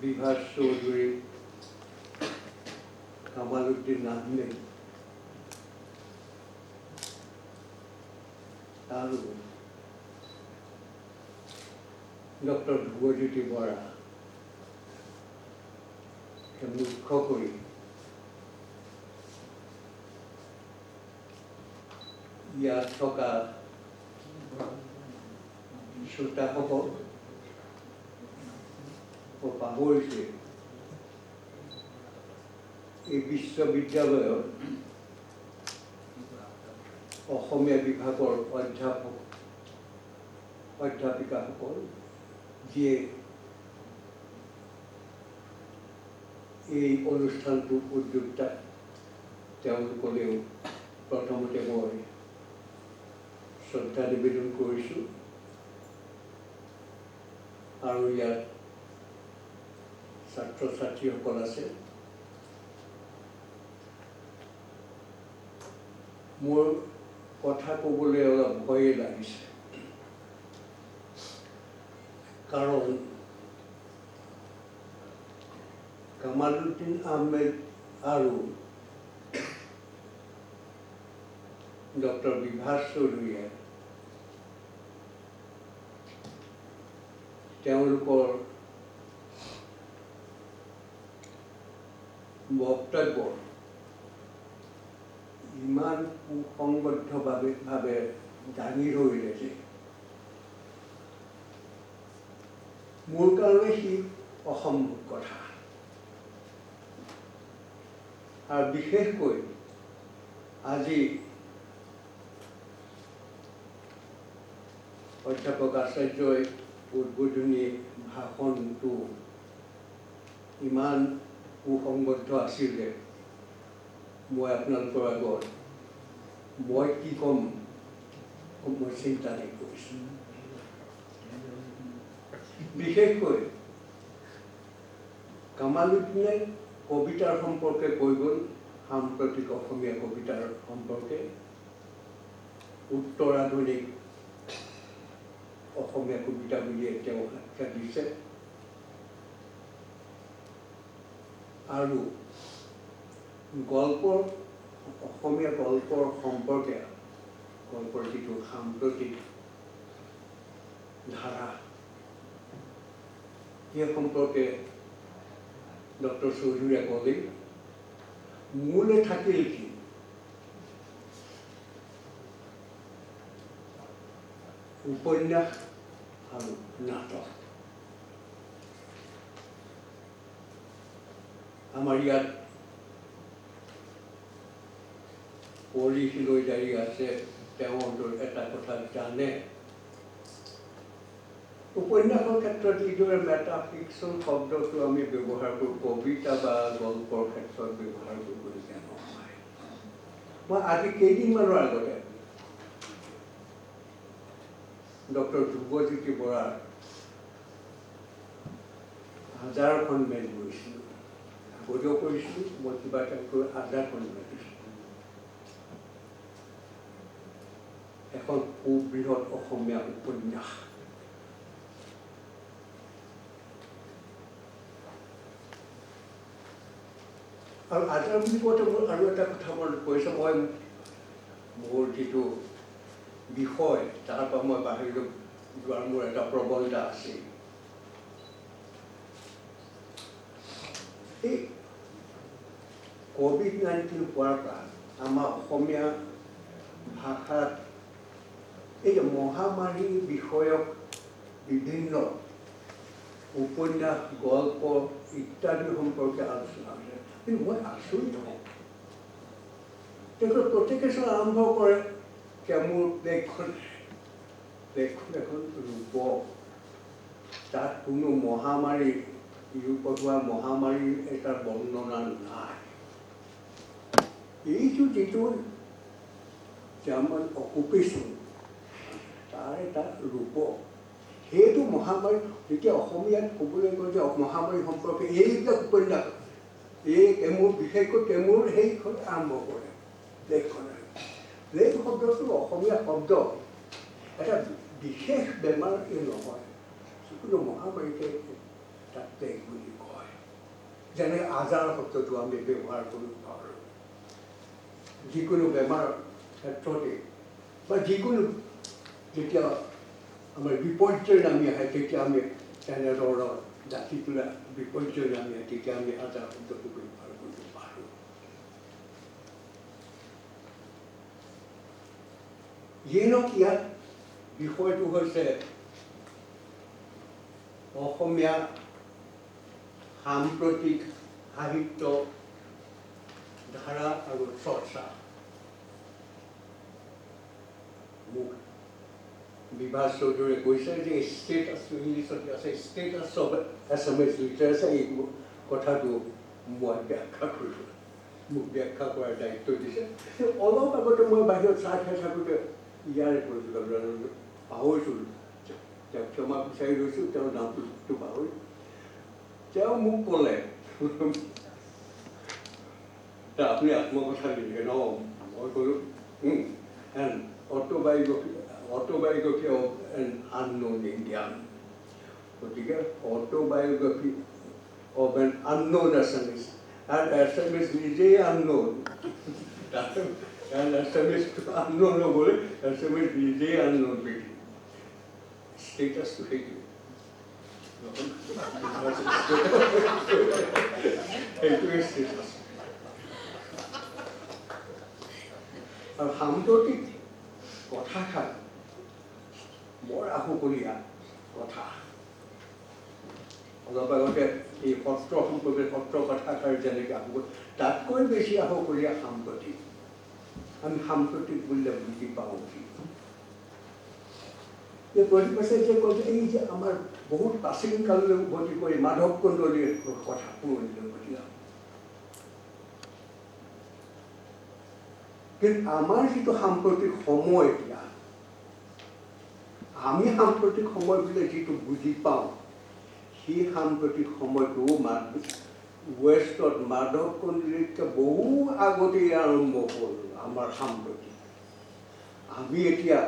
বিভাস চৌধুৰী, কামালউদ্দিন আহমেদ আৰু ডক্টৰ ধ্ৰুৱজ্যোতি বৰা মুখ্য কৰি ইয়াত থকা শ্ৰোতাসকল পাহৰিছে এই বিশ্ববিদ্যালয়ৰ অসমীয়া বিভাগৰ অধ্যাপক অধ্যাপিকাসকল যিয়ে এই অনুষ্ঠানটোৰ উদ্যোক্তা তেওঁলোকলৈও প্ৰথমতে মই শ্ৰদ্ধা নিবেদন কৰিছোঁ আৰু ইয়াত ছাত্ৰ ছাত্ৰীসকল আছে। মোৰ কথা ক'বলৈ অলপ ভয়ে লাগিছে, কাৰণ কামালউদ্দিন আহমেদ আৰু ডক্টৰ বিভাস চৌধুৰীয়ে তেওঁলোকৰ বক্তব্য ইমান সুসংবদ্ধভাৱে দাঙি ধৰিলে যে মোৰ কাৰণে সি অসম্ভৱ কথা। আৰু বিশেষকৈ আজি অধ্যাপক আচাৰ্যই উদ্বোধনী ভাষণটো ইমান সুসংবদ্ধ আছিল যে মই আপোনালোকৰ আগত মই কি ক'ম মই চিন্তা কৰিছোঁ। বিশেষকৈ কামালউদ্দিনে কবিতাৰ সম্পৰ্কে কৈ গ'ল, সাম্প্ৰতিক অসমীয়া কবিতাৰ সম্পৰ্কে, উত্তৰাধুনিক অসমীয়া কবিতা বুলিয়ে তেওঁ আখ্যা দিছে। আৰু গল্পৰ অসমীয়া গল্পৰ সম্পৰ্কে গল্পৰ যিটো সাম্প্ৰতিক ধাৰা সেই সম্পৰ্কে ডক্টৰ চৌধুৰীয়ে ক'লে মোলৈ থাকিল কি উপন্যাস আৰু নাটক। আমাৰ ইয়াত পঢ়ি লৈ যাই আছে, তেওঁ এটা কথা জানে, উপন্যাসৰ ক্ষেত্ৰত যিদৰে মেটা ফিকশ্যন শব্দটো আমি ব্যৱহাৰ কৰোঁ, কবিতা বা গল্পৰ ক্ষেত্ৰত ব্যৱহাৰ কৰিবলগীয়া নহয়। মই আজি কেইদিনমানৰ আগতে ডক্টৰ ধ্ৰুৱজ্যোতি বৰাৰ হাজাৰখন মেইল কৰিছিলোঁ, আগতেও কৰিছিলোঁ, মই কিবা এটা কৰি হাজাৰখন মেইল দিছিলোঁ। এখন সুবৃহৎ অসমীয়া উপন্যাস। আৰু আজাৰ বুলি কওঁতে মোৰ আৰু এটা কথা মনত পৰিছে, মই মোৰ যিটো বিষয় তাৰ পৰা মই বাহিৰলৈ যোৱাৰ মোৰ এটা প্ৰবণতা আছে। এই COVID-19 হোৱাৰ পৰা আমাৰ অসমীয়া ভাষাত এই মহামাৰী বিষয়ক বিভিন্ন উপন্যাস, গল্প ইত্যাদি সম্পৰ্কে আলোচনা হৈছে। কিন্তু মই আচৰিত হওঁ, তেওঁলোকে প্ৰত্যেকেচোন আৰম্ভ কৰে যে মোৰ দেশখন এখন ৰূপক, তাত কোনো মহামাৰী, ইউৰোপত হোৱা মহামাৰীৰ এটা বৰ্ণনা নাই। এইটো যিটো জাৰ্মান অকুপেশ্যন তাৰ এটা ৰূপক, সেইটো মহামাৰী যেতিয়া অসমীয়াত ক'বলৈ গ'ল যে মহামাৰী সম্পৰ্কে এইবিলাক উপন্যাস, এই কেমুৰ, বিশেষকৈ কেমুৰ সেইখন আৰম্ভ কৰে দেশখনে। এই শব্দটো অসমীয়া শব্দ, এটা বিশেষ বেমাৰ নহয়, যিকোনো মহামাৰীকে তাক দেশ বুলি কয়। যেনে আজাৰ শব্দটো আমি ব্যৱহাৰ কৰিব পাৰোঁ যিকোনো বেমাৰ ক্ষেত্ৰতে বা যিকোনো যেতিয়া আমাৰ বিপৰ্যয় নামি আহে তেতিয়া আমি তেনেধৰণৰ জাতি তোলা বিপৰ্যয় নামি আহে তেতিয়া আমি আজাৰ শব্দটো ব্যৱহাৰ কৰিব পাৰোঁ যিনক ইয়াত বিষয়টো হৈছে অসমীয়া সাম্প্ৰতিক সাহিত্য ধাৰা আৰু চৰ্চা মোক বিভাস চৌধুৰীয়ে কৈছে যে ষ্টেটাছ ইংলিছত আছে ষ্টেটাছ অফ এছামিজ লিটাৰেচাৰ এই কথাটো মই ব্যাখ্যা কৰিছোঁ মোক ব্যাখ্যা কৰাৰ দায়িত্ব দিছে অলপ আগতে মই বাহিৰত চাহ খাই থাকোঁতে ইয়াৰে কৰিছোঁ পাহৰিছিলোঁ তেওঁক ক্ষমা বিচাৰি লৈছোঁ তেওঁৰ নামটো পাহৰি তেওঁ মোক ক'লে আপুনি আত্মকথা লিখে ন মই ক'লোঁ autobiography of an unknown Indian গতিকে autobiography of an unknown Assamese and Assamese নিজেই unknown and Assamese unknown হ'বলৈ Assamese নিজেই unknown পৃথিৱী ষ্টেটাছটো সেইটো সেইটোৱে ষ্টেটাছ আৰু সাম্প্ৰতিক কথাষাৰ বৰ আহুকলীয়া কথা অলপ আগতে এই সত্ৰ সম্পৰ্কে সত্ৰ কথাষাৰ যেনেকৈ আহু তাতকৈ বেছি আহুকলীয়া সাম্প্ৰতিক আমি সাম্প্ৰতিক বুলিলে বুজি পাওঁ কি প্ৰতিবাচে যে কয় যে এই যে আমাৰ বহুত প্ৰাচীন কাললৈ উভতি কৰি মাধৱ কন্দলীৰ কথা পুৰণিলৈ উভতি যাওঁ কিন্তু আমাৰ যিটো সাম্প্ৰতিক সময় এতিয়া আমি সাম্প্ৰতিক সময় বুলি যিটো বুজি পাওঁ সেই সাম্প্ৰতিক সময়টো ৱেষ্টত মাধৱ কন্দলীতকৈ বহু আগতেই আৰম্ভ হ'ল আমাৰ সাম্প্ৰতিক আমি এতিয়া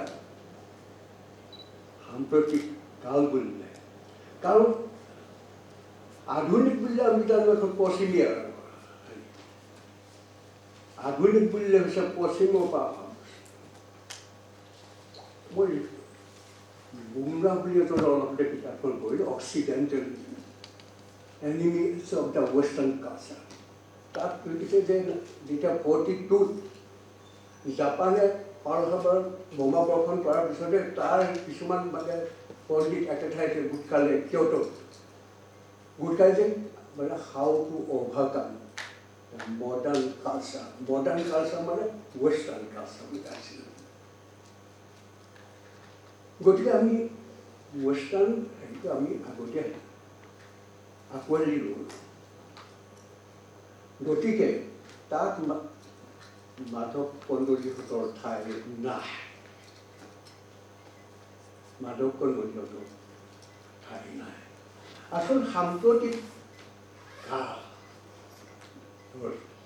সাম্প্ৰতিক কাল বুলিলে কাৰণ আধুনিক বুলিলে আমি জানো এখন পশ্চিমীয়া আধুনিক বুলিলে হৈছে পশ্চিমৰ পৰা মই বুমৰাহ বুলি এজন অলপতে কিতাপখন পঢ়িলোঁ occidental enemies of the western culture তাত লিখিছে যে যেতিয়া 42 জাপানে পাৰ্ল হাৰ্বাৰত বোমা বৰ্ষণ কৰাৰ পিছতে তাৰ কিছুমান মানে পণ্ডিত একেঠাইতে গোট খালে কিয়তোত গোট খাই যে মানে হাউ টু অভাৰকাম মডাৰ্ণ কালচাৰ মানে ৱেষ্টাৰ্ণ কালচাৰ বুজাইছিল গতিকে আমি ৱেষ্টাৰ্ণ হেৰিটো আমি আগতে আঁকোৱালি ল'লোঁ গতিকে তাত মাধৱ কন্দলীহঁতৰ ঠাই নাই মাধৱ কন্দলীহঁতৰ ঠাই নাই আচল সাম্প্ৰতিক কাল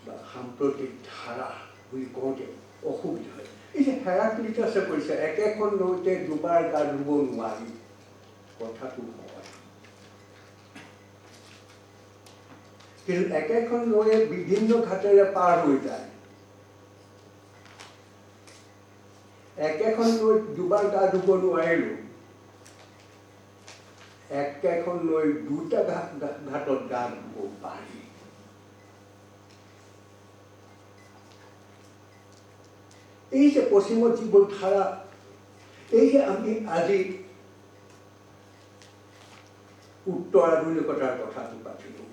বা সাম্প্ৰতিক ধাৰা বুলি কওঁতে অসুবিধা হয় এই যে হেৰাক্লিটাছে কৈছে একেখন নৈতে দুবাৰ গা ধুব নোৱাৰি কথাটো হয় কিন্তু একেখন নৈয়ে বিভিন্ন ঘাটেৰে পাৰ হৈ যায় একেখন নৈত দুবাৰ গা ধুব নোৱাৰিলোঁ একেখন নৈ দুটা ঘাটত গা ধুব পাৰি এই যে পশ্চিমত যিবোৰ ধাৰা এই যে আমি আজি উত্তৰ আধুনিকতাৰ কথাটো পাতিলোঁ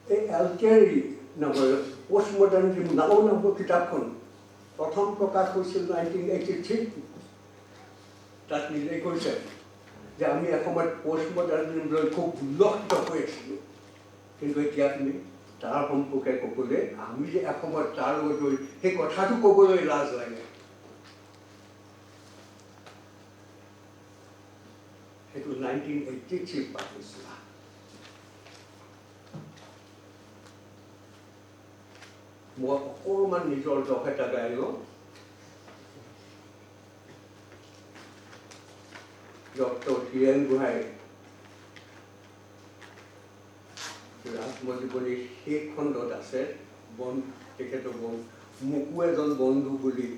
এই এলকেৰী নামৰ পোষ্ট মডাৰ্নিজম নামৰ কিতাপখন প্ৰথম প্ৰকাশ হৈছিল 1983 তাত নিজে কৈছে যে আমি এসময়ত পোষ্ট মডাৰ্নিজম লৈ খুব উল্লসিত হৈ আছিলোঁ কিন্তু এতিয়া আমি তাৰ সম্পৰ্কে ক'বলৈ আমি যে এসময়ত তাৰ লগত লৈ সেই কথাটো ক'বলৈ লাজ লাগে সেইটো 1983 পাঠ হৈছিল মই অকণমান নিজৰ দহ এটা গাই লওঁ ডক্টৰ হীৰেণ গোহাঁই ৰাজমজীৱনী সেই খণ্ডত আছে তেখেতৰ মোকো এজন বন্ধু বুলি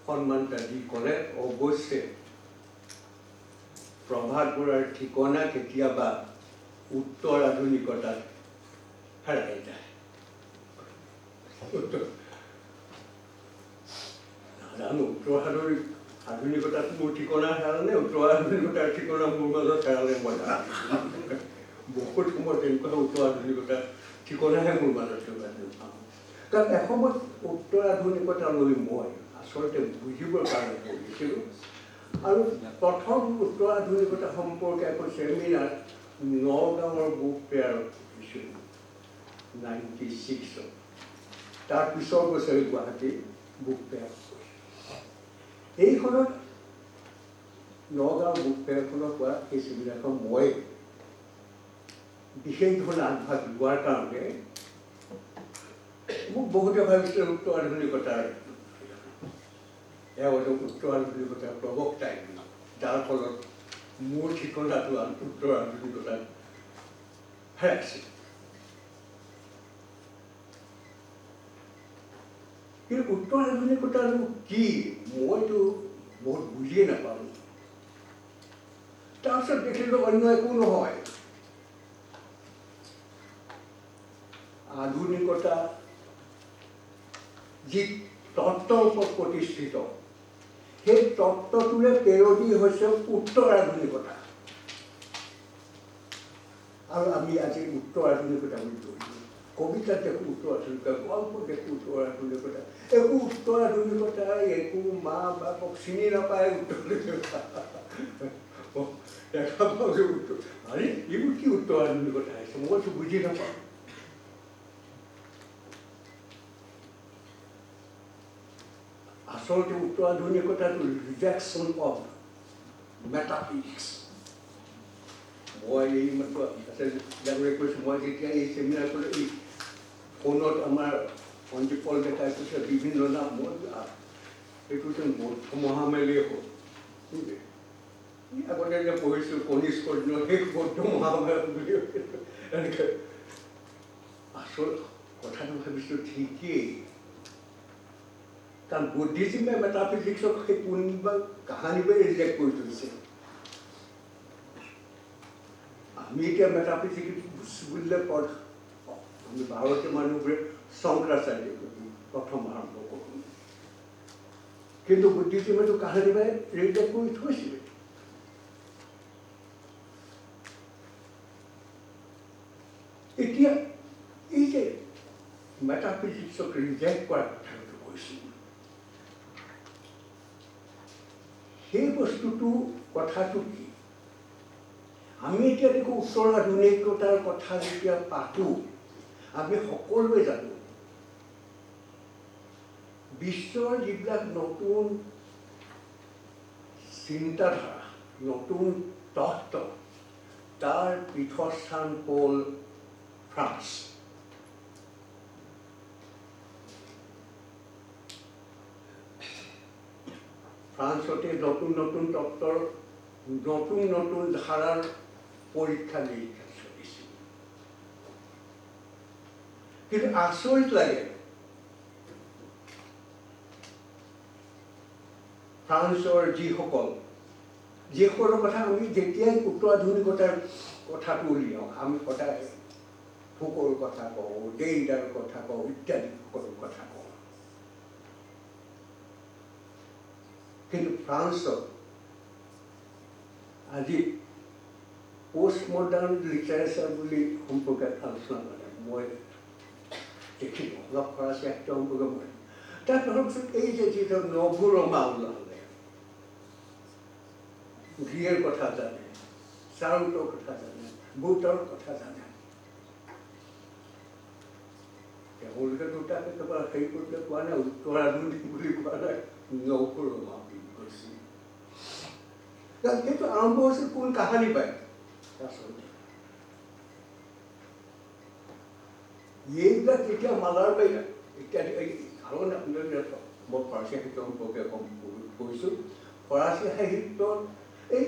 সন্মান দি ক'লে, অৱশ্যে প্ৰভাত বৰাৰ ঠিকনা কেতিয়াবা উত্তৰ আধুনিকতাত হেৰাই যায়। নাজানো উত্তৰ আধুনিকতাত মোৰ ঠিকনা হেৰালে, উত্তৰ আধুনিকতাৰ ঠিকনা মোৰ মাজত হেৰালে মই জানো। বহুত সময়ত তেনেকুৱা উত্তৰ আধুনিকতাৰ ঠিকনাহে মোৰ মাজত হেৰুৱাই পাওঁ। কাৰণ এসময়ত উত্তৰ আধুনিকতালৈ মই আচলতে বুজিবৰ কাৰণে পঢ়িছিলোঁ আৰু প্ৰথম উত্তৰ আধুনিকতা সম্পৰ্কে এখন চেমিনাৰ নগাঁৱৰ বুক ফেয়াৰত দিছিলোঁ 96-ত। তাৰ পিছৰ বছৰে গুৱাহাটী বুক ফেয়াৰ এইখনত নগাঁও বুক ফেয়াৰখনৰ পৰা সেই চেমিনাৰখন মই বিশেষ ধৰণে আগভাগ লোৱাৰ কাৰণে মোক বহুতে ভাবিছিলে উত্তৰ আধুনিকতাৰ উত্তৰ আধুনিকতাৰ প্ৰবক্তাই, যাৰ ফলত মোৰ ঠিকনাটো উত্তৰ আধুনিকতাত হেৰাইছে। কিন্তু উত্তৰ আধুনিকতানো কি মইতো বহুত বুজিয়ে নাপালোঁ। তাৰপিছত দেখিলোঁ অন্য একো নহয়, আধুনিকতা যি তত্ত্বৰ ওপৰত প্ৰতিষ্ঠিত, সেই তত্ত্বটোৰে পেৰদি হৈছে উত্তৰ আধুনিকতা। আৰু আমি আজি উত্তৰ আধুনিকতা বুলি ধৰিলোঁ। কবিতাত দেখোঁ উত্তৰ আধুনিকতা, গল্পত দেখোঁ উত্তৰ আধুনিকতা, একো উত্তৰ আধুনিকতা একো মা বাপক চিনি নাপায় উত্তৰ আধুনিকতা। দেখা পাওঁ যে আৰে এইবোৰ কি উত্তৰ আধুনিকতা আহিছে, মইতো বুজি নাপাওঁ। আচলতে উত্তৰ আধুনিকতাটো ৰিজেকশ্যন অফ মেটাফিজিক্স। মই এই মাত্ৰ কৈছোঁ, মই যেতিয়া এই চেমিনাৰ কৰি এই ফোনত আমাৰ সঞ্জীৱল ডেকাই কৈছে বিভিন্ন নাম, মই এইটো যেন বৌদ্ধ মহামেলেই হ'ল। আগতে যে পঢ়িছোঁ কনিষ্ক দিনৰ সেই বৌদ্ধ মহামেল বুলি এনেকৈ আচল কথাটো ভাবিছোঁ ঠিকেই। কাৰণ বুদ্ধিজিমে মেটাফিজিক্সক সেই কোনোবা কাহানিবাই ৰিজেক্ট কৰি থৈছে। আমি এতিয়া মেটাফিজিক্স বুলিলে আমি ভাৰতীয় মানুহবোৰে শংকৰাচাৰ্য প্ৰথম আৰম্ভ কৰোঁ, কিন্তু বুদ্ধিজিমেতো কাহানিবাই ৰিজেক্ট কৰি থৈছিলে। এতিয়া এই যে মেটাফিজিক্সক ৰিজেক্ট কৰাৰ কথাটো কৈছোঁ, সেই বস্তুটো কথাটো কি? আমি এতিয়া দেখোঁ উত্তৰ আধুনিকতাৰ কথা যেতিয়া পাতোঁ, আমি সকলোৱে জানো বিশ্বৰ যিবিলাক নতুন চিন্তাধাৰা, নতুন তত্ত্ব, তাৰ পীঠস্থান হ'ল ফ্ৰান্স। ফ্ৰান্সতে নতুন নতুন তত্ত্বৰ নতুন নতুন ধাৰাৰ পৰীক্ষা নিৰীক্ষা চলিছিল। কিন্তু আচৰিত লাগে, ফ্ৰান্সৰ যিসকলৰ কথা আমি যেতিয়াই উত্তৰ আধুনিকতাৰ কথাটো উলিয়াওঁ, আমি সদায় ফুকৰ কথা কওঁ, ডেৰিডাৰ কথা কওঁ, ইত্যাদি সকলৰ কথা কওঁ। কিন্তু ফ্ৰান্সত আজি পোষ্ট মডাৰ্ণ লিটাৰেচাৰ বুলি সম্পৰ্কে আলোচনা কৰে। মই দেখিলোঁ অলপ ফৰাচী সাহিত্য সম্পৰ্কে মই তাত ধৰকচোন এই যে যিটো নভুৰমা ওলালে, গ্ৰীয়েৰ কথা জানে, চাৰুতৰ কথা জানে, বুটৰ কথা জানে, তেওঁলোকে দুটাকে কেৱল হেৰি কৰিবলৈ কোৱা নাই, উত্তৰ আধুনিক বুলি কোৱা নাই, নভুৰমা বুলি কৈছিল। সেইটো আৰম্ভ হৈছিল কোন কাহানী পায় আচলতে। এইবিলাক যেতিয়া মালাৰ ইত্যাদি কাৰণ আপোনালোকে মই ফৰাচী সাহিত্য সম্পৰ্কে কৈছোঁ, ফৰাচী সাহিত্যৰ এই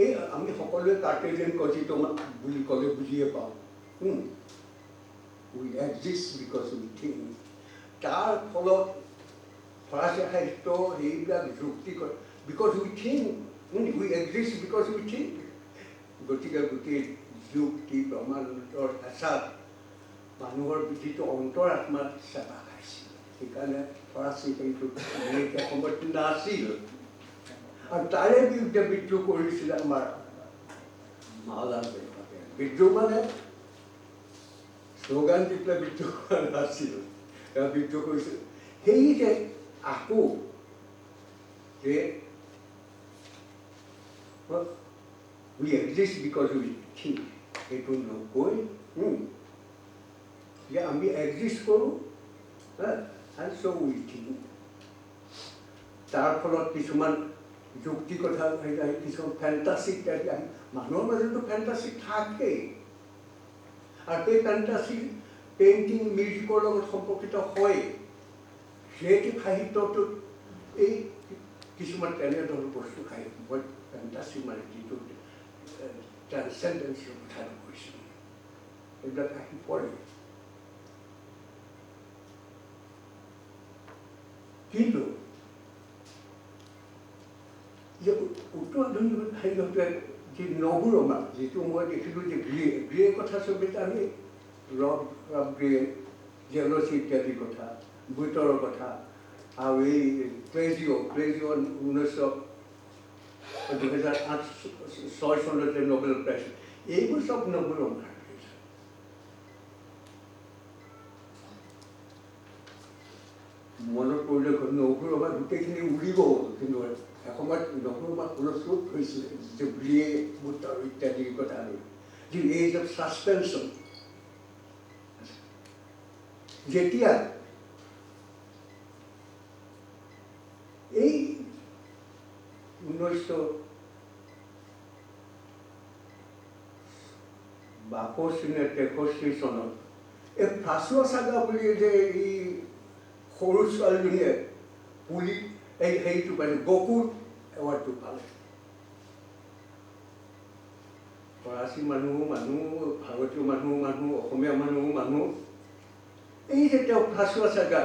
এই আমি সকলোৱে কাৰ্টেজিয়ান কজিটম বুলি ক'লে বুজিয়ে পাওঁ উই এক্সিষ্ট বিকজ উই থিংক তাৰ ফলত ফৰাচী সাহিত্য সেইবিলাক যুক্তি কৰে because we think we exist because we think গতিকে গোটেই যুক্তি প্ৰমাণৰ হেঁচাত মানুহৰ যিটো অন্তৰ আত্মাত চেপা খাইছিল সেইকাৰণে ফৰাচী সাহিত্যত সময়ত নাছিল আৰু তাৰে বিৰুদ্ধে বিদ্ৰোহ কৰিছিলে আমাৰ মাওলানা দেশতে বিদ্ৰোহ মানে শ্লোগান দি পেলাই বিদ্ৰোহ কৰা নাছিল বিদ্ৰোহ কৰিছিল সেই যে আকৌ যে we exist because we think সেইটো নকৈ যে আমি এক্সিষ্ট কৰোঁ and so we think তাৰ ফলত কিছুমান যুক্তি কথা কিছুমান ফেণ্টাচি মানুহৰ মাজতো ফেণ্টাচি থাকেই আৰু সেই ফেণ্টাচি পেইণ্টিং মিউজিকৰ লগত সম্পৰ্কিত হয় ক্ৰিয়েটিভ সাহিত্যটোত এই কিছুমান তেনেধৰণৰ বস্তু খাই মই ফেণ্টাচি মানে যিটো ট্ৰান্সেণ্ডেন্সৰ কথা কৈছোঁ এইবিলাক আহি পৰে কিন্তু যে উত্তৰ আধুনিক সাহিত্যটোৱে যি নগুৰমা যিটো মই দেখিলোঁ যে গ্ৰে কথা ছবিত আমি ৰব গ্ৰে জেলচি ইত্যাদিৰ কথা বুইটৰৰ কথা আৰু এই ক্লেজিঅ' 2008-6 চনতে নোবেল প্ৰাইজ এইবোৰ চব নগুৰমা মনত পৰিলে নগুৰমা গোটেইখিনি উৰিব কিন্তু এসময়ত নগুৰমা প্ৰস্তুত হৈছিলে যে গ্ৰে বুটৰ ইত্যাদিৰ কথা যি এজ অফ ছাছপেনশ্যন যেতিয়া এই 1962-63 চনত এই ফ্ৰাছুৱা চাগা বুলি যে এই সৰু ছোৱালীজনীয়ে পুলি এই হেৰিটো পালে গকুল এৱাৰ্ডটো পালে ফৰাচী মানুহ ভাৰতীয় মানুহ অসমীয়া মানুহ এই যে তেওঁ ফ্ৰাছুৱা চাগা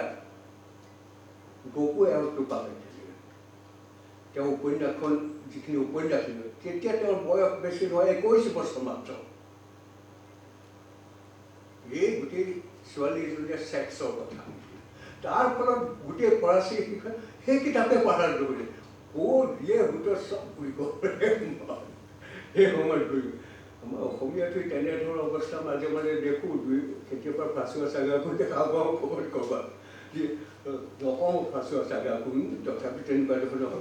গকু এৱাৰ্ডটো পালে তেওঁ উপন্যাসখন যিখিনি উপন্যাস তেতিয়া তেওঁৰ বয়স বেছি নহয় 21 বছৰ মাত্ৰ এই গোটেই ছোৱালীজনীয়ে ছেক্সৰ কথা তাৰ ফলত গোটেই ফৰাচী সেই কিতাপে পঢ়াৰ দৰে দিয়ে গোটেই চব ঘূৰিব সেই সময়ত ঘূৰিব আমাৰ অসমীয়াটো তেনেধৰণৰ অৱস্থা মাজে মাজে দেখোঁ কেতিয়াবা ফ্ৰাছুৱা চাগাখন দেখা পাওঁ ক'ৰবাত নকওঁ ফ্ৰাছুৱা চাগাখন তথাপি তেনেকুৱা ধৰণৰ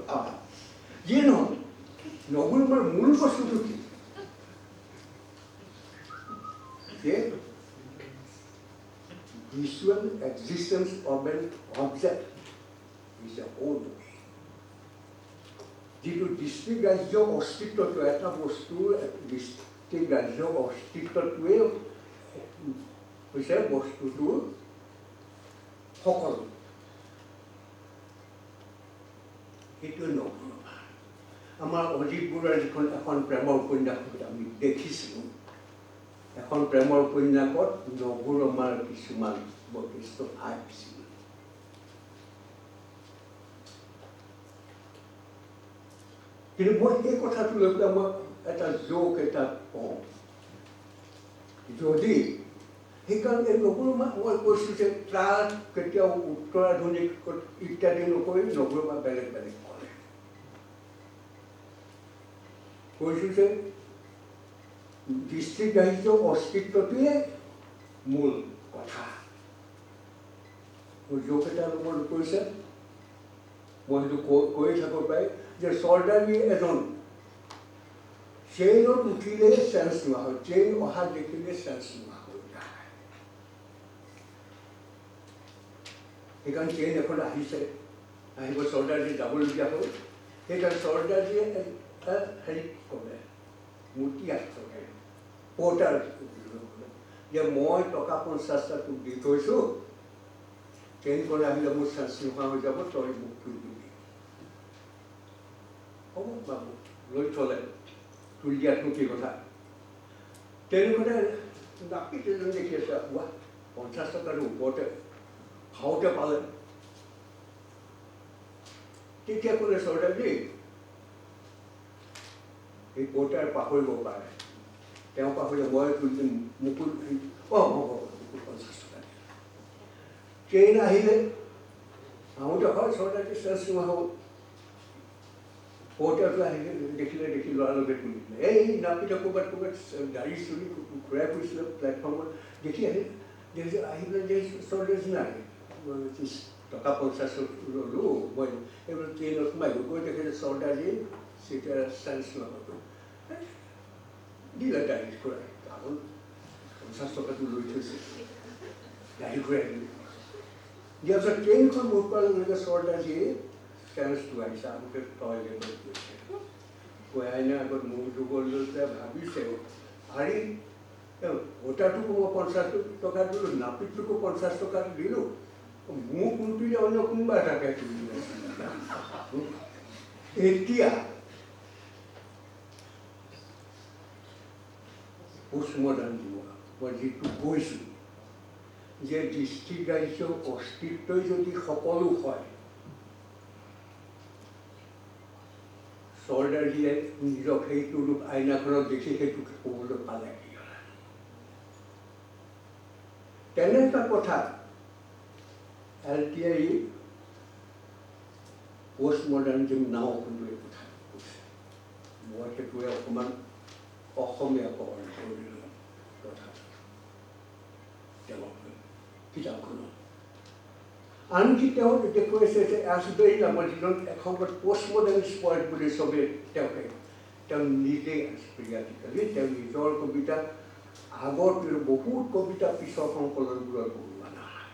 যিয়ে নহয় নগুৰমাৰ মূল বস্তুটো কি যে visual existence of an object is a whole way. যিটো দৃষ্টিগ্ৰাহ্য অস্তিত্বটো এটা বস্তুৰ দৃষ্টিগ্ৰাহ্য অস্তিত্বটোৱে হৈছে বস্তুটোৰ সকলো সেইটোৱে নগুৰমা আমাৰ অজিত বৰুৱাৰ যিখন এখন প্ৰেমৰ উপন্যাসত আমি দেখিছিলোঁ এখন প্ৰেমৰ উপন্যাসত নগুৰমাৰ কিছুমান বৈশিষ্ট্য আহিছিল কিন্তু মই সেই কথাটো লৈ পেলাই মই এটা জোক এটা কওঁ যদি সেইকাৰণে নগুৰমা মই কৈছোঁ যে তাৰ কেতিয়াও উত্তৰ আধুনিক ইত্যাদি নকৰি নগুৰমা বেলেগ বেলেগ কৰে কৈছোঁ যে দৃষ্টিগ্ৰাহ্য অস্তিত্বটোৱে মূল কথা জোক এটা মনত পৰিছে মই সেইটো কৈ থাকোঁ প্ৰায় যে চৰ্দাৰী এজন ট্ৰেইনত উঠিলে চেঞ্চ নোহোৱা হয় ট্ৰেইন অহা দেখিলে চেঞ্চ নোহোৱা হৈ যায় সেইকাৰণে ট্ৰেইন এখন আহিছে আহিব চৰ্দাৰী যাবলগীয়া হ'ল সেইকাৰণে চৰ্দাৰীয়ে হেৰি কৰে মূৰ্তি আঁচৰে পৰ্টাৰ যে মই টকা 50টা তোক দি থৈছোঁ ট্ৰেইনখনে আহিলে মোৰ চেঞ্চ নোহোৱা হৈ যাব তই মোক দিবি বাবু লৈ থ'লে তুলি দিয়াটো কি কথা তেনেকুৱাতে নাপিত এজন দেখি আছে ৱাহ 50 টকাৰ ওপৰতে খাওঁতে পালে তেতিয়া ক'লে চৰ্দাৰজী এই পৰ্টাৰ পাহৰিব পাৰে তেওঁ পাহৰিলে মই তুলি দিম মুকুল হ'ব 50 টকা ট্ৰেইন আহিলে আহোঁতে হয় চৰ্দাৰজী চেঞ্জ নোহোৱা হ'ল পৰ্টাৰটো আহিলে দেখিলে দেখি লৰালগে তুলি দিলে এই নাপিতে ক'ৰবাত গাড়ী চুৰি ঘূৰাই ফুৰিছিলে প্লেটফৰ্মত দেখি আহিলে দেখিছে আহি পেলাই দেখিছোঁ চৰ্দাৰজী নাই টকা 50 ল'লোঁ মই এইবোৰ ট্ৰেইনত সোমাই গৈ দেখিলে চৰ্দাৰজী চিটে চেঞ্জ নহ'ব দিলে গাড়ী ঘূৰাই কাৰণ 50 টকাটো লৈ থৈছে গাড়ী ঘূৰাই দিলে দিয়াৰ পিছত ট্ৰেইনখন মোৰ পৰা লগে চৰ্দাৰজীয়ে চেঞ্জটো আহিছে আগতে টয়লেটত গৈছে কৈ আইনে আগত মোৰ যুগৰ লৈ পেলাই ভাবিছে আৰে ভোটাৰটোকো মই 50 টকা দিলোঁ নাপিতটোকো 50 টকা দিলোঁ মোক কোনটো অন্য কোনোবা এটাকে তুলি এতিয়া পোষ্টমডাৰ্ণ যুগ মই যিটো কৈছোঁ যে ডিষ্ট্ৰিক্ট ৰাজ্যৰ অস্তিত্বই যদি সকলো হয় চৰ্দাৰজীয়ে নিজক সেইটো ৰূপ আইনাখনত দেখি সেইটো ক'বলৈ পালে তেনেকুৱা কথা LTI পোষ্টমডাৰ্নিজম নাও কিন্তু এই কথা কৈছে মই সেইটোৱে অকণমান অসমীয়াকৰণ কৰিলোঁ কথা তেওঁক কিতাপখনত আনকি তেওঁ দেখুৱাইছে যে এছবেৰী নামৰ যিজন এসময়ত পোষ্টমডাৰ্নিষ্ট পইণ্ট বুলি চবেই তেওঁ নিজেই এছবেৰী আজিকালি তেওঁ নিজৰ কবিতা আগৰ বহুত কবিতা পিছৰ সংকলনবোৰত পঢ়োৱা নাই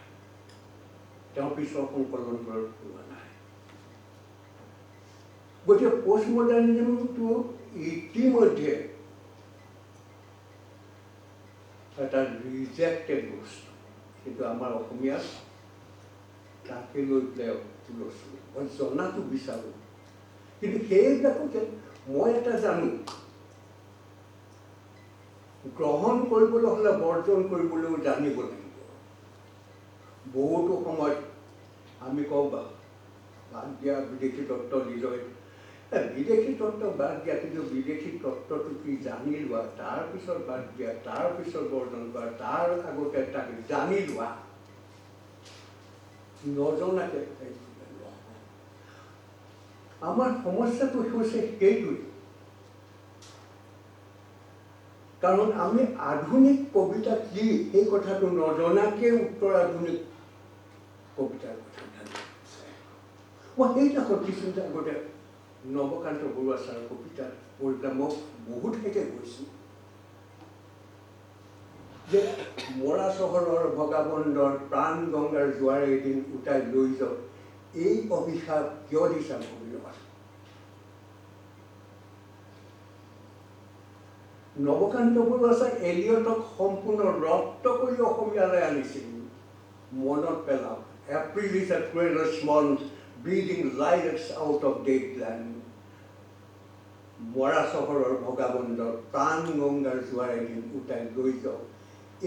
তেওঁ পিছৰ সংকলনবোৰত পঢ়োৱা নাই গতিকে পোষ্টমডাৰ্নিজমটো ইতিমধ্যে এটা ৰিজেক্টেড বস্তু কিন্তু আমাৰ অসমীয়াত তাকে লৈ পেলাই লৈছোঁ মই জনাটো বিচাৰোঁ কিন্তু সেইবিলাককে মই এটা জানো গ্ৰহণ কৰিবলৈ হ'লে বৰ্জন কৰিবলৈও জানিব লাগিব বহুতো সময়ত আমি কওঁ বাদ দিয়া বিদেশী তত্ত্ব নিজৰ বিদেশী তত্ত্ব বাদ দিয়া কিন্তু বিদেশী তত্ত্বটো কি জানি লোৱা তাৰপিছত বাদ দিয়া তাৰপিছত বৰ্জন কৰা তাৰ আগতে তাক জানি লোৱা নজনাকে আমাৰ সমস্যাটো হৈছে সেইটোৱে কাৰণ আমি আধুনিক কবিতা কি সেই কথাটো নজনাকে উত্তৰ আধুনিক কবিতাৰ কথা জানো মই সেইদিনাখন কিছুদিন আগতে নৱকান্ত বৰুৱা ছাৰৰ কবিতা পঢ়ি পেলাই মই বহুত হেঁকে গৈছোঁ যে মৰা চহৰৰ ভগাবন্দৰ প্ৰাণ গংগাৰ জোৱাৰে এদিন উটাই লৈ যাওক এই অভিশাপ কিয় দিছা ভগৱান নৱকান্ত বৰুৱা ছাৰ এলিয়টক সম্পূৰ্ণ ৰপ্ত কৰি অসমীয়ালৈ আনিছিল মনত পেলাওক April is a cruellest month breeding lilacs out of dead land মৰা চহৰৰ ভগাবন্দৰ প্ৰাণ গংগাৰ জোৱাৰে এদিন উটাই লৈ যাওক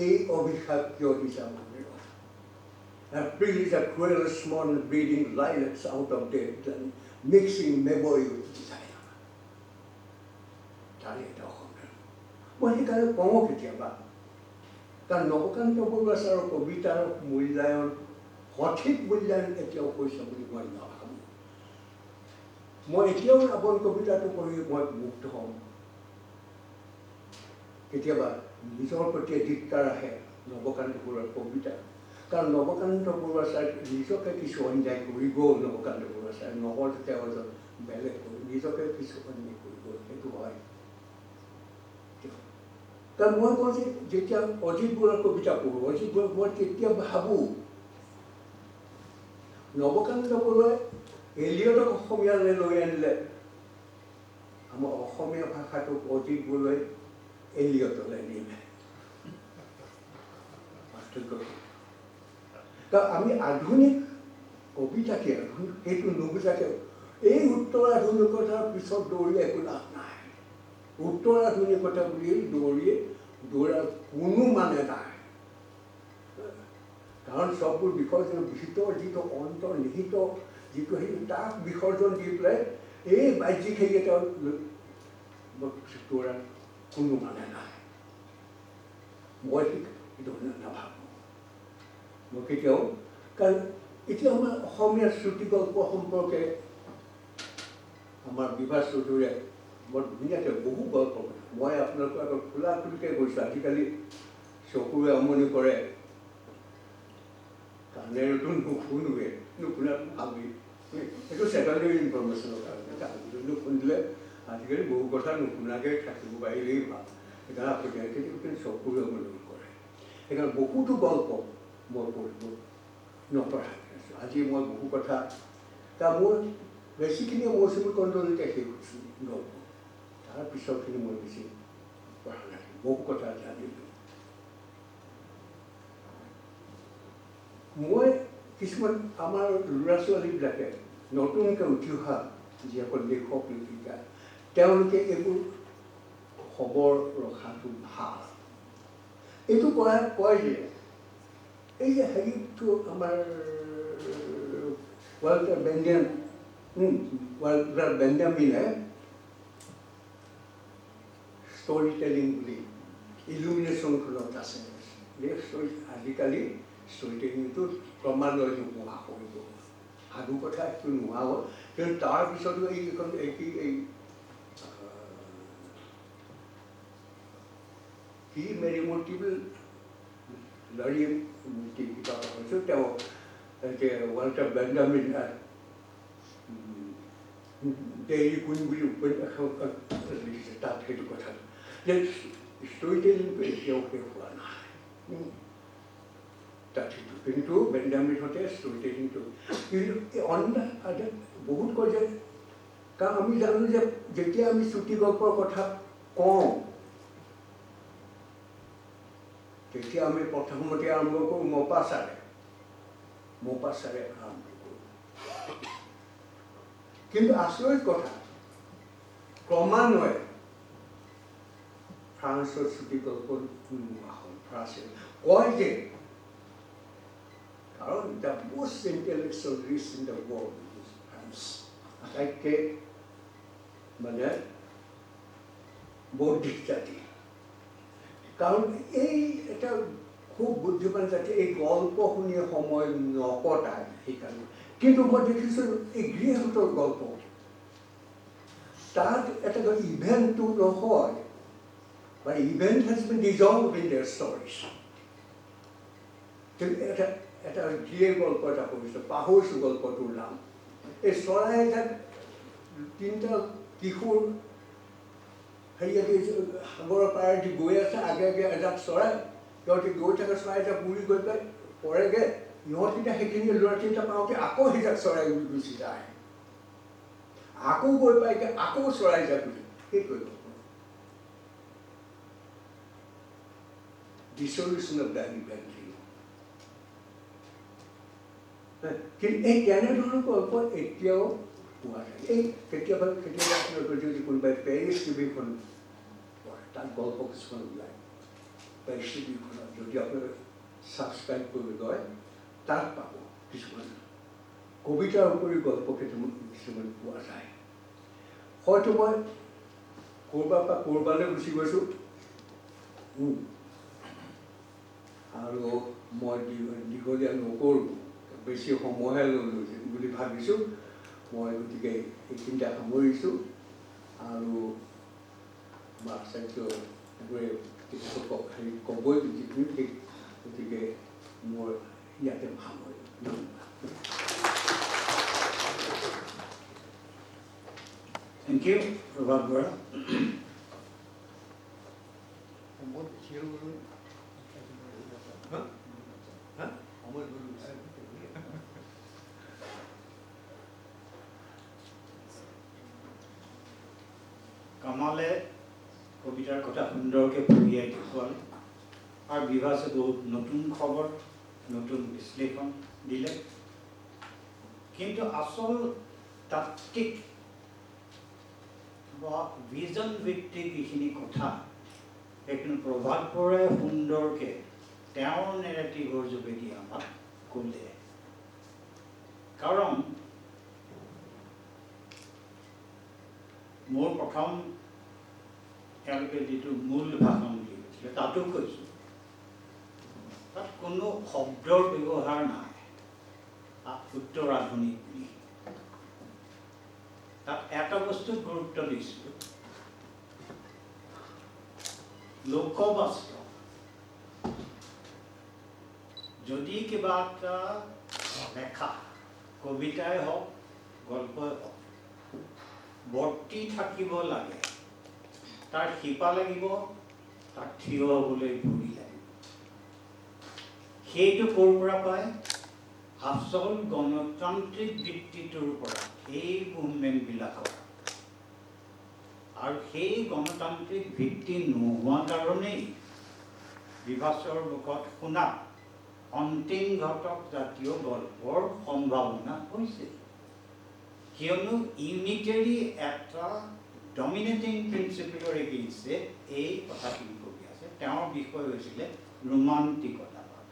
এই অভিশাপ কিয় দিছা ভগৱান April is a cruellest month breeding lilacs out of dead land mixing memory with desire তাৰে এটা মই সেইকাৰণে কওঁ কেতিয়াবা কাৰণ নৱকান্ত বৰুৱা ছাৰৰ কবিতাৰ মূল্যায়ন সঠিক মূল্যায়ন এতিয়াও হৈছে বুলি মই নাভাবোঁ মই এতিয়াও ৰাৱণ কবিতাটো পঢ়ি মই মুগ্ধ হওঁ কেতিয়াবা নিজৰ প্ৰতি ধিক্কাৰ আহে নৱকান্ত বৰুৱাৰ কবিতা কাৰণ নৱকান্ত বৰুৱা ছাৰ নিজকে কিছু অন্যায় কৰি গ'ল নৱকান্ত বৰুৱা ছাৰ নহ'লে তেওঁ এজন বেলেগ নিজকে কিছু অন্যায় কৰি গ'ল সেইটো হয় কাৰণ মই কওঁ যে যেতিয়া অজিত বৰুৱাৰ কবিতা পঢ়োঁ অজিত বৰুৱা মই তেতিয়া ভাবোঁ নৱকান্ত বৰুৱাই এলিয়টক অসমীয়ালৈ লৈ আনিলে আমাৰ অসমীয়া ভাষাটোক অজিত বৰুৱাই এলিয়টলৈ নিলে পাৰ্থক্য কাৰণ আমি আধুনিক কবিতাকে আধুনিক সেইটো নুবুজাকে এই উত্তৰ আধুনিকতাৰ পিছত দৌৰি একো লাভ নাই। উত্তৰ আধুনিকতা বুলি দৌৰাৰ কোনো মানে নাই। কাৰণ চববোৰ বিসৰ্জন ভিতৰ যিটো অন্তৰ্নিহিত যিটো সেই তাক বিসৰ্জন দি পেলাই এই বাহ্যিক সেইকেইটা দৌৰাৰ কোনো মানে নাই। মই সেইটো নাভাবোঁ। মই কেতিয়াও কাৰণ এতিয়া আমাৰ অসমীয়া শ্ৰুতিগল্প সম্পৰ্কে আমাৰ বিভা চৌধুৰীয়ে বৰ ধুনীয়াকৈ বহু গল্প কৰে। মই আপোনালোকৰ আগত খোলা খুলিকৈ কৈছোঁ, আজিকালি চকুৰে আমনি কৰে, কাণেৰেতো নুশুনাটো ভাবি এইটো ছেকেণ্ডেৰী ইনফৰমেশ্যনৰ কাৰণে কাণেৰে নুশুনিলে আজিকালি বহু কথা নুশুনাকৈ থাকিব পাৰিলেই ভাল। সেইকাৰণে আপুনি কিন্তু চকুৰে আমনি কৰে। সেইকাৰণে বহুতো গল্প মই পঢ়িব নপঢ়াই আছোঁ। আজি মই বহু কথা মোৰ বেছিখিনি মৌচুমী কণ্ডলীতে শেষ হৈছোঁ গল্প, তাৰপিছৰখিনি মই বেছি পঢ়া নাই। বহু কথা জানিলোঁ। মই কিছুমান আমাৰ ল'ৰা ছোৱালীবিলাকে নতুনকৈ উঠি অহা যিসকল লেখক লেখিকা তেওঁলোকে এইবোৰ খবৰ ৰখাটো ভাল। এইটো কয় যে এই যে হেৰিটো আমাৰ ৱাল্টাৰ বেঞ্জামিনে ষ্টৰি টেলিং বুলি ইলুমিনেশ্যনখনত আছে। আজিকালি ষ্টৰি টেলিংটো ক্ৰমান্বয়ে নোহোৱা হৈ গ'ল। সাধু কথা একটো নোহোৱা হ'ল, কিন্তু তাৰপিছতো এইখন এই কি মেৰিমূৰ্তি লৰি মূৰ্তি কিবা কৈছোঁ, তেওঁ ৱাল্টাৰ বেঞ্জামিন ডেইৰী কুইন বুলি উপন্যাস লিখিছে। তাত সেইটো কথা যে ষ্টৰি টেলিংটো এতিয়াও শেষ হোৱা নাই। তাত সেইটো কিন্তু বেঞ্জামিনহঁতে ষ্টৰি টেলিংটো কিন্তু অন্য বহুত কয় যে, কাৰণ আমি জানো যে যেতিয়া আমি চুটিগল্পৰ কথা কওঁ তেতিয়া আমি প্ৰথমতে আৰম্ভ কৰোঁ মৌপাচাৰে আৰম্ভ কৰোঁ। কিন্তু আচৰিত কথা, ক্ৰমান্বয়ে ফ্ৰান্সৰ চুটিগল্প নোহোৱা হ'ল। ফ্ৰান্সে কয় যে কাৰণ the most intellectual rich in the world is France, আটাইতকৈ মানে বৌদ্ধিক জাতি। কাৰণ এই এটা খুব বুদ্ধিমান জাতি, এই গল্প শুনি সময় নকটায় সেইকাৰণে। কিন্তু মই দেখিছোঁ এই গৃহহঁতৰ গল্প তাত এটা ইভেণ্টটো নহয়, but event has been dissolved in their stories. কিন্তু এটা গৃহ গল্প এটা পঢ়িছোঁ, পাহৰিছোঁ গল্পটোৰ নাম। এই চৰাই এটাক তিনিটা কিশোৰ হেৰিয়াতে সাগৰৰ পাৰেদি গৈ আছে, আগে আগে এজাক চৰাই, সিহঁতে গৈ থাকে, চৰাই এটা উৰি গৈ পেলাই পৰেগৈ, ইহঁতকেইটা সেইখিনি ল'ৰা তিনিটা পাওঁতে আকৌ সেইজাক চৰাই উৰি গুচি যায়, আকৌ গৈ পাইগৈ আকৌ চৰাই যাক উৰি সেইটোৱে dissolution of that event. কিন্তু এই তেনেধৰণৰ গল্প এতিয়াও পোৱা যায়। এই কেতিয়াবা যদি কোনোবাই পেৰিছ টিভিখন পঢ়ে, তাত গল্প কিছুমান ওলায়। পেৰিছ টিভিখনত যদি আপোনালোকে ছাবস্ক্ৰাইব কৰি লয়, তাত পাব কিছুমান কবিতাৰ উপৰি গল্প কিছুমান পোৱা যায়। হয়তো মই ক'ৰবাৰ পৰা ক'ৰবালৈ গুচি গৈছোঁ আৰু মই দীঘলীয়া নকৰোঁ, বেছি সময়হে ল'লোঁ বুলি ভাবিছোঁ। মই গতিকে এইখিনিতে সামৰিছোঁ আৰু আমাৰ আচাৰ্যবোৰে হেৰি ক'বই যিখিনি ঠিক, গতিকে মোৰ ইয়াতে সামৰিলোঁ। Thank you, Prabhat Bora. কামালে কবিতাৰ কথা সুন্দৰকৈ পঢ়িয়াই দেখুৱালে আৰু বিভাসে বহুত নতুন খবৰ, নতুন বিশ্লেষণ দিলে। কিন্তু আচল তাত্ত্বিক বা ভিজন ভিত্তিক যিখিনি কথা সেইখিনি প্ৰভাৱ বৰাই সুন্দৰকৈ তেওঁৰ নেৰেটিভৰ যোগেদি আমাক ক'লে। কাৰণ মোৰ প্ৰথম তেওঁলোকে যিটো মূল ভাষণ দিছিলে তাতো কৈছোঁ, তাত কোনো শব্দৰ ব্যৱহাৰ নাই উত্তৰ আধুনিক বুলি। তাত এটা বস্তুত গুৰুত্ব দিছোঁ, লোকবাস্তৱ। যদি কিবা এটা লেখা কবিতাই হওক গল্পই হওক বৰ্তি থাকিব লাগে, তাৰ শিপা লাগিব, তাক থিয় হ'বলৈ ভৰি লাগিব। সেইটো ক'ৰ পৰা পায়? আচল গণতান্ত্ৰিক ভিত্তিটোৰ পৰা এই মুভমেণ্টবিলাকৰ। আৰু সেই গণতান্ত্ৰিক ভিত্তি নোহোৱা কাৰণেই বিভাসৰ মুখত শুনা অন্তিম ঘটক জাতীয় গল্পৰ সম্ভাৱনা হৈছে। কিয়নো ইউনিটেৰী এটা ডমিনেটিং প্ৰিন্সিপলৰ এগেইনষ্টে এই কথাখিনি কৰি আছে। তেওঁৰ বিষয় হৈছিলে ৰোমান্টিকতাবাদ।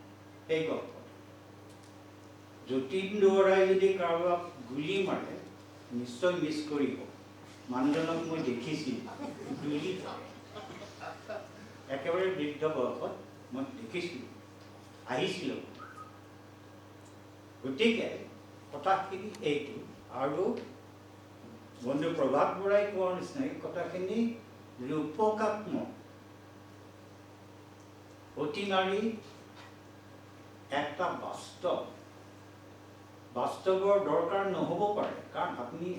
সেই গল্প যতীন দুৱৰাই যদি কাৰোবাক গুলি মাৰে নিশ্চয় মিছ কৰিব। মানুহজনক মই দেখিছিলোঁ গুলি থাকে, একেবাৰে বৃদ্ধ বয়সত মই দেখিছিলোঁ, আহিছিলোঁ। গতিকে কথাখিনি এইটো। আৰু বন্ধু প্ৰভাত বৰাই কোৱাৰ নিচিনাই কথাখিনি ৰূপকাত্মক, অতি নাৰী এটা বাস্তৱৰ দৰকাৰ নহ'ব পাৰে, কাৰণ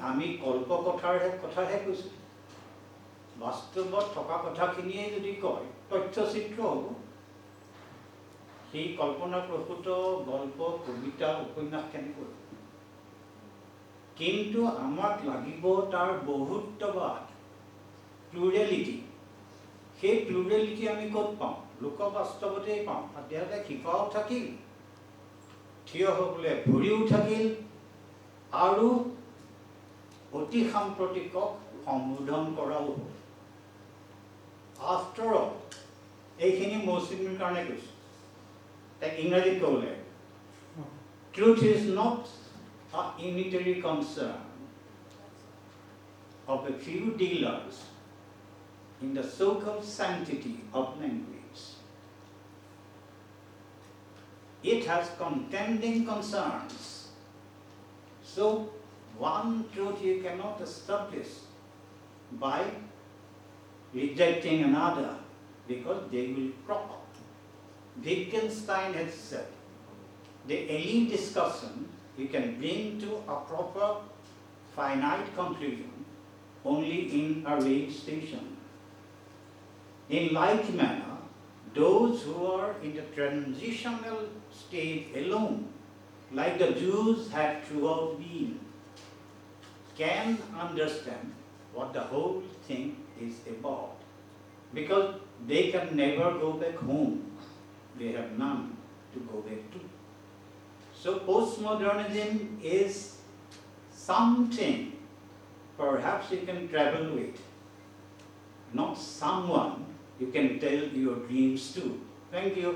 আমি কল্পকথাৰহে কথাহে কৈছোঁ। বাস্তৱত থকা কথাখিনিয়ে যদি কয় তথ্যচিত্ৰ হ'ব। সেই কল্পনাপ্ৰসূত গল্প, কবিতা, উপন্যাস কেনেকৈ? কিন্তু আমাক লাগিব তাৰ বহুত্ববাদ, প্লুৰেলিটি। সেই প্লুৰেলিটি আমি ক'ত পাওঁ? লোকবাস্তৱতেই পাওঁ। তেতিয়াহ'লে শিপাও থাকিল, থিয় হ'বলৈ ভৰিও থাকিল, আৰু অতি সাম্প্ৰতিকক সম্বোধন কৰাও হ'ল। আফটাৰ অল এইখিনি মৌচুমীৰ কাৰণে কৈছোঁ। তাক ইংৰাজীত ক'বলৈ, truth is not a unitary concern of a few dealers in the so-called sanctity of language. It has contending concerns. So one truth you cannot establish by rejecting another, because they will crop up. Wittgenstein has said, the elite discussion you can bring to a proper finite conclusion only in a rail station. In like manner, those who are in the transitional stage alone, like the Jews had throughout been, can understand what the whole thing is about, because they can never go back home. They have none to go back to. So postmodernism is something perhaps you can travel with, not someone you can tell your dreams to. Thank you.